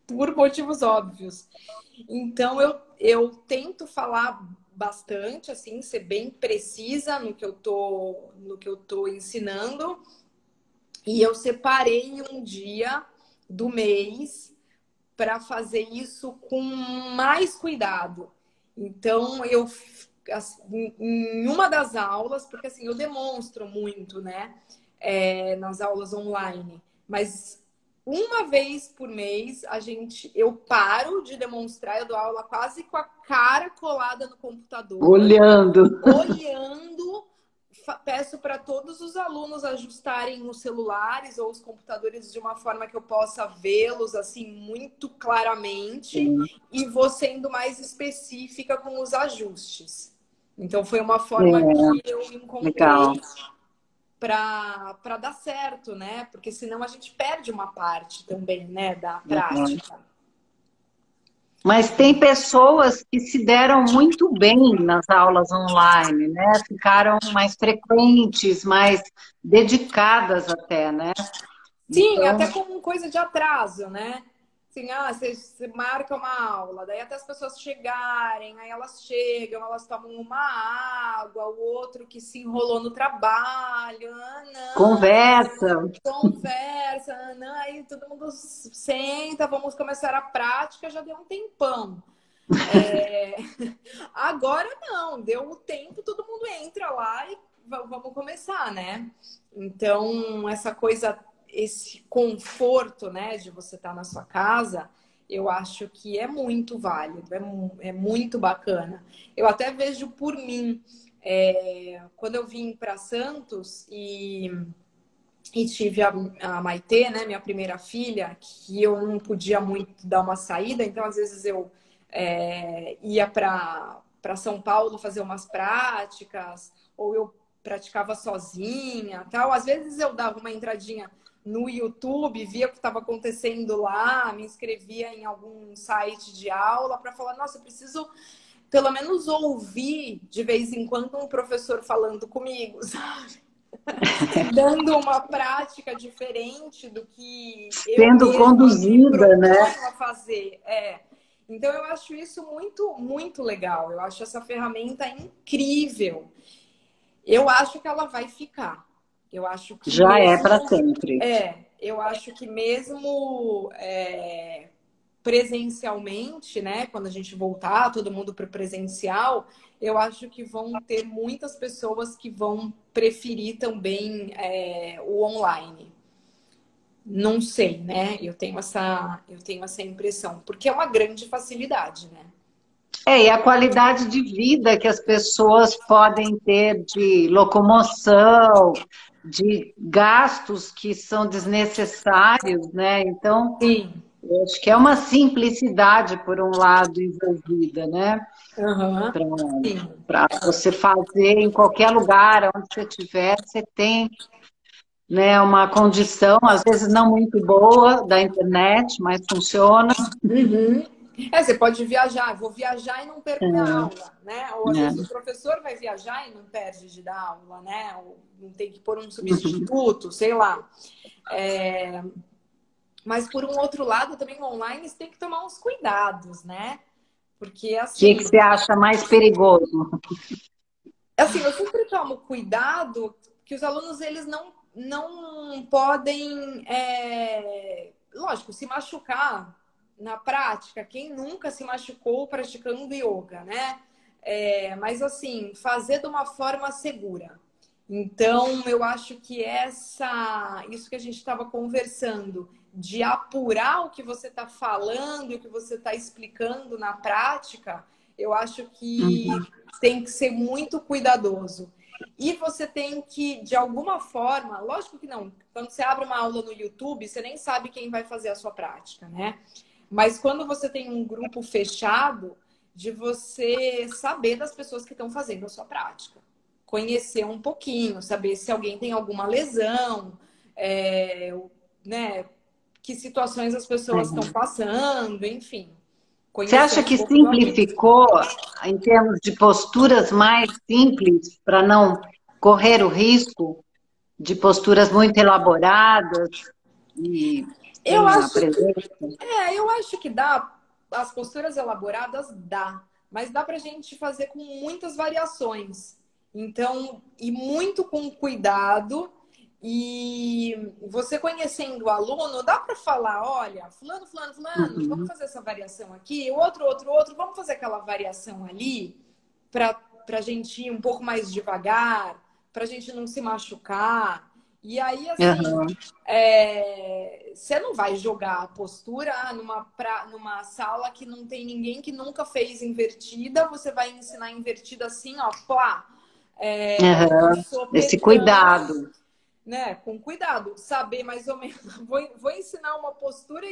por motivos óbvios. Então, eu tento falar bastante, assim, ser bem precisa no que eu tô ensinando. E eu separei um dia do mês para fazer isso com mais cuidado. Então, em uma das aulas, porque assim, eu demonstro muito, né, nas aulas online, mas uma vez por mês eu paro de demonstrar, eu dou aula quase com a cara colada no computador, olhando, peço para todos os alunos ajustarem os celulares ou os computadores de uma forma que eu possa vê-los assim muito claramente e vou sendo mais específica com os ajustes. Então foi uma forma que eu encontrei para dar certo, né? Porque senão a gente perde uma parte também, né, da prática. Mas tem pessoas que se deram muito bem nas aulas online, né? Ficaram mais frequentes, mais dedicadas até, né? Sim, então... até com coisa de atraso, né? Assim, você marca uma aula, daí até as pessoas chegarem, aí elas chegam, elas tomam uma água, o outro que se enrolou no trabalho, conversa, aí todo mundo senta, vamos começar a prática, já deu um tempão. Agora não, deu o tempo, todo mundo entra lá e vamos começar, né? Então, esse conforto, né, de você estar na sua casa, eu acho que é muito válido, é muito bacana. Eu até vejo por mim, quando eu vim para Santos e tive a Maitê, né, minha primeira filha, que eu não podia muito dar uma saída, então às vezes eu ia para São Paulo fazer umas práticas, ou eu praticava sozinha, tal. Às vezes eu dava uma entradinha no YouTube, via o que estava acontecendo lá, me inscrevia em algum site de aula para falar, nossa, eu preciso pelo menos ouvir de vez em quando um professor falando comigo, sabe? Dando uma prática diferente do que sendo conduzida, né? A fazer. Então eu acho isso muito, muito legal. Eu acho essa ferramenta incrível. Eu acho que ela vai ficar. Eu acho que já é para sempre. Eu acho que mesmo presencialmente, né? Quando a gente voltar, todo mundo para o presencial, eu acho que vão ter muitas pessoas que vão preferir também o online. Não sei, né? Eu tenho essa impressão, porque é uma grande facilidade, né? E a qualidade de vida que as pessoas podem ter de locomoção, de gastos que são desnecessários, né? Então, sim, eu acho que é uma simplicidade, por um lado, envolvida, né? Para você fazer em qualquer lugar, onde você estiver, você tem, né, uma condição, às vezes não muito boa, da internet, mas funciona. Você pode viajar, vou viajar e não perco minha aula, né? Ou às vezes o professor vai viajar e não perde de dar aula, né? Ou não tem que pôr um substituto, sei lá. Mas por um outro lado, também online, você tem que tomar uns cuidados, né? Porque assim... O que você acha mais perigoso? Assim, eu sempre tomo cuidado que os alunos, eles não podem, lógico, se machucar na prática. Quem nunca se machucou praticando yoga, né? Mas assim, fazer de uma forma segura. Então, eu acho que isso que a gente estava conversando, de apurar o que você está falando, o que você está explicando na prática, eu acho que tem que ser muito cuidadoso. E você tem que, de alguma forma, lógico que não, quando você abre uma aula no YouTube, você nem sabe quem vai fazer a sua prática, né? Mas quando você tem um grupo fechado, de você saber das pessoas que estão fazendo a sua prática. Conhecer um pouquinho, saber se alguém tem alguma lesão, né? Que situações as pessoas estão passando, enfim. Você acha que simplificou em termos de posturas mais simples para não correr o risco de posturas muito elaboradas? Eu Tem a acho presença? eu acho que dá, as posturas elaboradas dá, mas dá pra gente fazer com muitas variações. Então, e muito com cuidado. E você conhecendo o aluno, dá para falar, olha, fulano, fulano, fulano, vamos Uhum. fazer essa variação aqui, o outro, outro, outro, vamos fazer aquela variação ali para a gente ir um pouco mais devagar, para a gente não se machucar. E aí, assim, Aham. você não vai jogar a postura numa sala que não tem ninguém que nunca fez invertida, você vai ensinar invertida assim, ó, plá. Com Aham. Esse sopetão, cuidado. né? Com cuidado, saber mais ou menos. Vou ensinar uma postura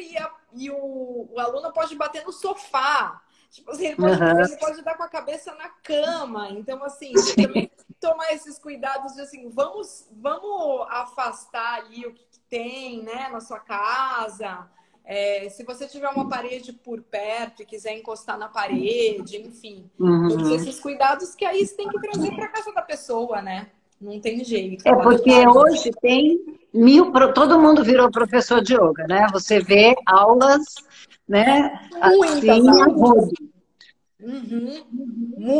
e o aluno pode bater no sofá. Tipo assim, Aham. ele pode dar com a cabeça na cama. Então, assim, você também tomar esses cuidados de assim, vamos afastar ali o que tem, né, na sua casa. Se você tiver uma parede por perto e quiser encostar na parede, enfim, todos Uhum. esses cuidados que aí você tem que trazer para casa da pessoa, né? Não tem jeito, É ela porque reage. hoje tem todo mundo virou professor de yoga, né? Você vê aulas, né? Muitas Assim, a aulas. rodo. Uhum.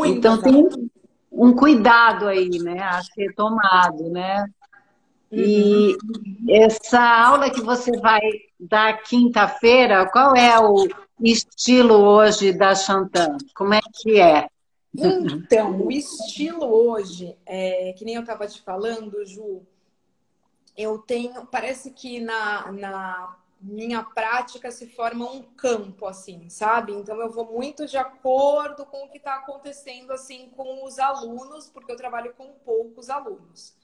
Então Muitas tem aulas. um cuidado aí, né? A ser tomado, né? Uhum. E essa aula que você vai dar quinta-feira, qual é o estilo hoje da Chantan? Como é que é? Então, o estilo hoje, que nem eu estava te falando, Ju, eu tenho, parece que na minha prática se forma um campo, assim, sabe? Então eu vou muito de acordo com o que está acontecendo, assim, com os alunos, porque eu trabalho com poucos alunos.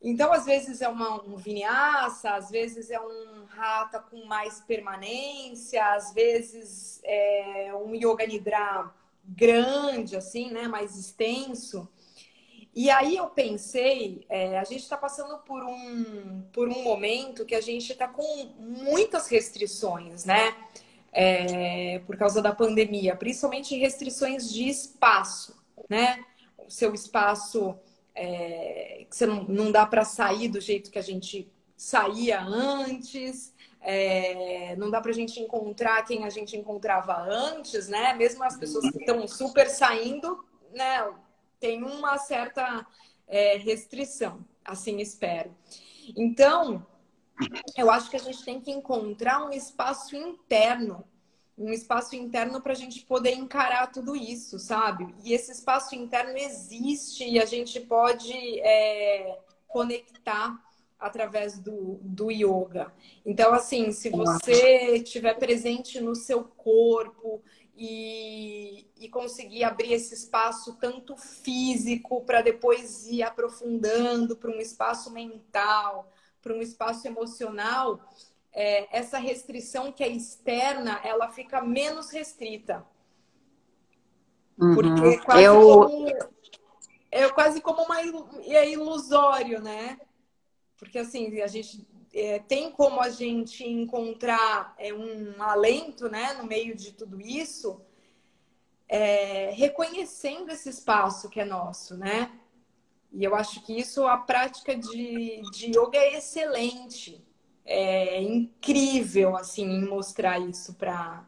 Então, às vezes é um vinyasa, às vezes é um hatha com mais permanência, às vezes é um yoga nidra grande, assim, né, mais extenso. E aí eu pensei, a gente está passando por um momento que a gente está com muitas restrições, né? Por causa da pandemia, principalmente restrições de espaço, né? O seu espaço que você não dá para sair do jeito que a gente saía antes, não dá para a gente encontrar quem a gente encontrava antes, né? Mesmo as pessoas que estão super saindo, né? Tem uma certa restrição, assim espero. Então, eu acho que a gente tem que encontrar um espaço interno para a gente poder encarar tudo isso, sabe? E esse espaço interno existe e a gente pode conectar através do yoga. Então, assim, se você estiver presente no seu corpo e conseguir abrir esse espaço tanto físico para depois ir aprofundando para um espaço mental, para um espaço emocional, essa restrição que é externa, ela fica menos restrita. Porque Uhum. é quase como é ilusório, né? Porque assim, a gente tem como a gente encontrar um alento, né, no meio de tudo isso, reconhecendo esse espaço que é nosso, né? E eu acho que isso, a prática de yoga é excelente. É incrível, assim, em mostrar isso pra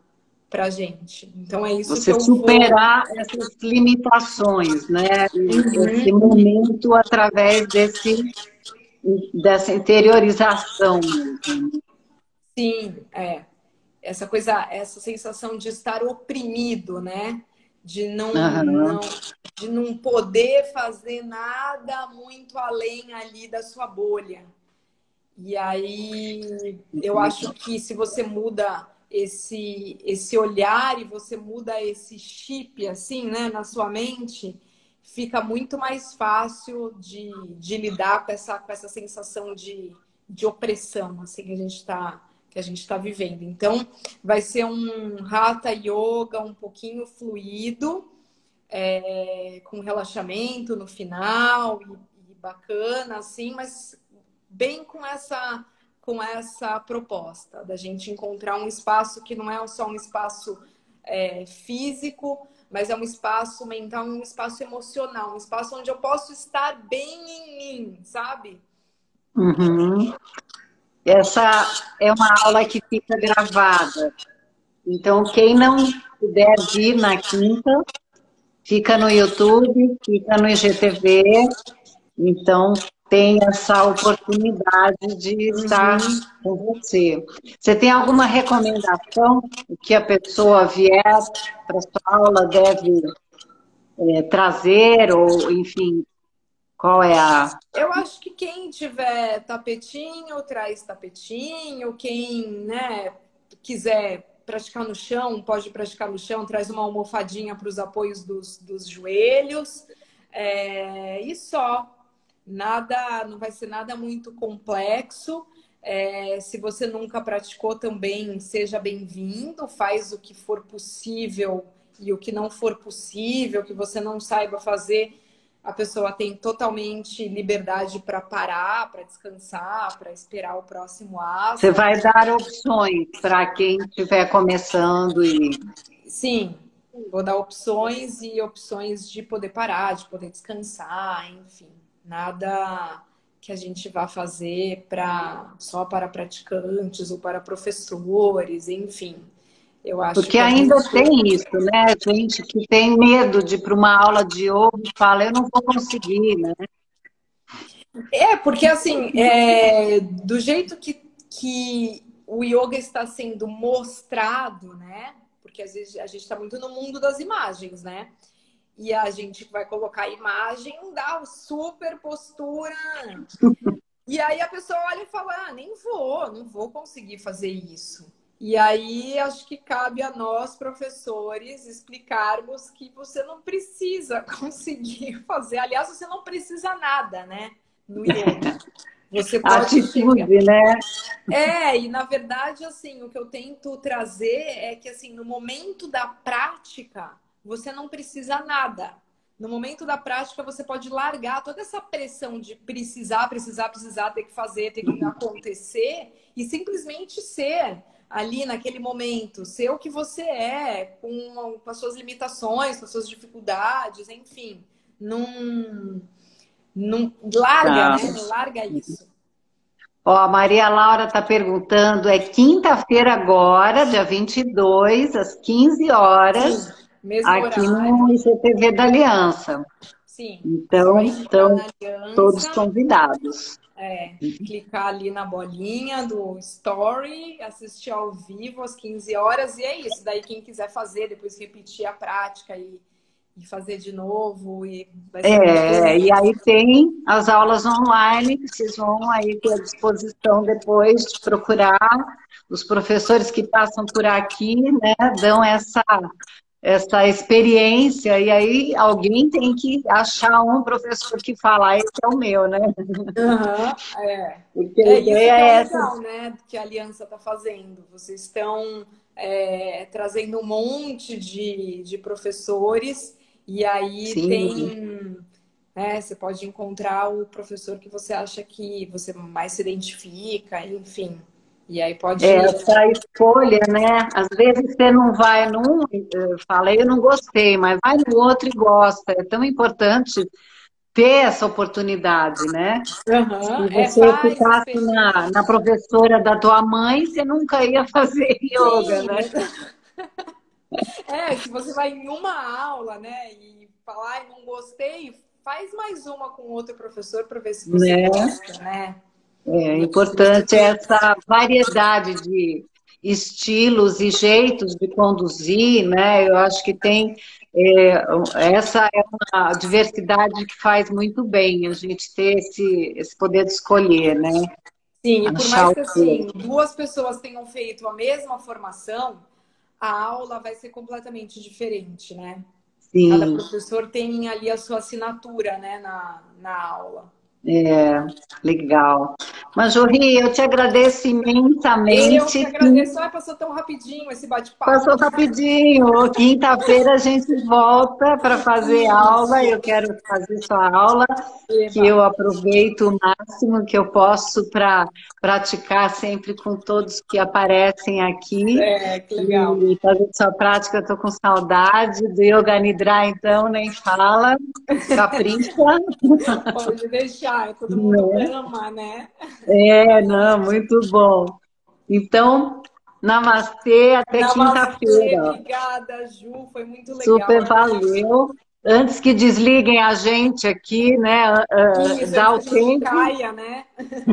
gente. Então é isso que Você eu vou. superar essas limitações, né? Esse Uhum. momento através dessa interiorização mesmo. Sim, essa coisa, essa sensação de estar oprimido, né? De Aham. de não poder fazer nada muito além ali da sua bolha. E aí eu acho que se você muda esse olhar e você muda esse chip assim, né, na sua mente, fica muito mais fácil de lidar com essa sensação de opressão assim que a gente tá vivendo. Então, vai ser um hatha yoga um pouquinho fluido, com relaxamento no final e bacana assim, mas bem com essa proposta da gente encontrar um espaço que não é só um espaço físico, mas é um espaço mental, um espaço emocional, um espaço onde eu posso estar bem em mim, sabe? Uhum. essa é uma aula que fica gravada. Então, quem não puder vir na quinta, fica no YouTube, fica no IGTV. Então, tem essa oportunidade de estar com você. Você tem alguma recomendação que a pessoa vier para a sua aula deve trazer, ou enfim, qual é a... Eu acho que quem tiver tapetinho, traz tapetinho. Quem, né, quiser praticar no chão, pode praticar no chão, traz uma almofadinha para os apoios dos joelhos. E só. Nada, não vai ser nada muito complexo. Se você nunca praticou também, seja bem-vindo. Faz o que for possível e o que não for possível, que você não saiba fazer, a pessoa tem totalmente liberdade para parar, para descansar, para esperar o próximo asana. Você vai dar opções para quem estiver começando e... Sim, vou dar opções e opções de poder parar, de poder descansar, enfim. Nada que a gente vá fazer só para praticantes ou para professores, enfim. Eu acho porque ainda tem isso, né? Gente que tem medo de ir para uma aula de yoga e fala, eu não vou conseguir, né? Porque assim, do jeito que o yoga está sendo mostrado, né? Porque às vezes a gente está muito no mundo das imagens, né? E a gente vai colocar a imagem da super postura. E aí a pessoa olha e fala, não vou conseguir fazer isso. E aí acho que cabe a nós, professores, explicarmos que você não precisa conseguir fazer. Aliás, você não precisa nada, né? No yoga. Você pode atitude, chegar... né? E na verdade, assim, o que eu tento trazer é que, assim, no momento da prática, você não precisa nada. No momento da prática, você pode largar toda essa pressão de precisar, ter que fazer, ter que acontecer, e simplesmente ser ali naquele momento, ser o que você é, com as suas limitações, com as suas dificuldades, enfim. Não larga, né? Não larga isso. Ó, a Maria Laura está perguntando, é quinta-feira agora, dia 22, às 15 horas, Sim, mesmo aqui horário. no ICTV da Aliança. Sim. Então, todos convidados. Clicar ali na bolinha do Story, assistir ao vivo às 15 horas, e é isso. Daí quem quiser fazer, depois repetir a prática e fazer de novo. E aí tem as aulas online, que vocês vão aí ter à disposição depois de procurar. Os professores que passam por aqui, né, dão essa experiência, e aí alguém tem que achar um professor que fala, esse é o meu, né? Porque a ideia é legal, né, que a Aliança está fazendo. Vocês estão trazendo um monte de professores, e aí você pode encontrar o professor que você acha que você mais se identifica, enfim. E aí pode... Essa escolha, né? Às vezes você não vai num, fala, eu não gostei, mas vai no outro e gosta. É tão importante ter essa oportunidade, né? Se você ficasse na professora da tua mãe, você nunca ia fazer yoga, né? Se você vai em uma aula, né, e falar, não gostei, faz mais uma com outro professor para ver se você gosta, né? É importante essa variedade de estilos e jeitos de conduzir, né? Eu acho que tem essa é uma diversidade que faz muito bem a gente ter esse poder de escolher, né? Sim, e por mais que assim, duas pessoas tenham feito a mesma formação, a aula vai ser completamente diferente, né? Sim. Cada professor tem ali a sua assinatura, né, na aula. Legal. Majorri, eu te agradeço imensamente. Eu te agradeço. Passou tão rapidinho esse bate-papo. Passou rapidinho. Quinta-feira a gente volta para fazer aula. Eu quero fazer sua aula, que eu aproveito o máximo que eu posso para praticar sempre com todos que aparecem aqui. Que legal. E fazer sua prática, eu estou com saudade. Do Yoga Nidra, então, nem fala. Capricha. Pode deixar, todo mundo ama, né? É, não, muito bom. Então, namastê, até Namastê, quinta-feira. obrigada, Ju, foi muito legal, Super adorei. valeu. Antes que desliguem a gente aqui, né? Isso, Dá antes que o a gente tempo, caia, né?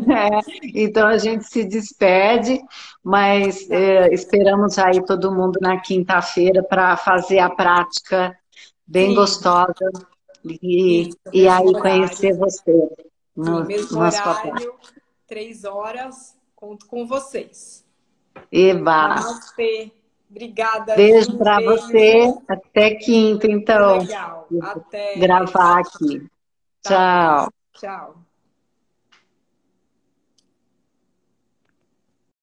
né? Então a gente se despede, mas Tá. esperamos aí todo mundo na quinta-feira para fazer a prática bem Sim, gostosa isso, e mesmo aí horário. conhecer você Sim, mesmo na sua prática. horário, 3 horas, conto com vocês. Eba! Namastê. Obrigada, Beijo Ju. para você. Beijo. Até quinta, Foi muito então. legal. Até. Gravar aqui. Tá bom. Tchau. Tchau.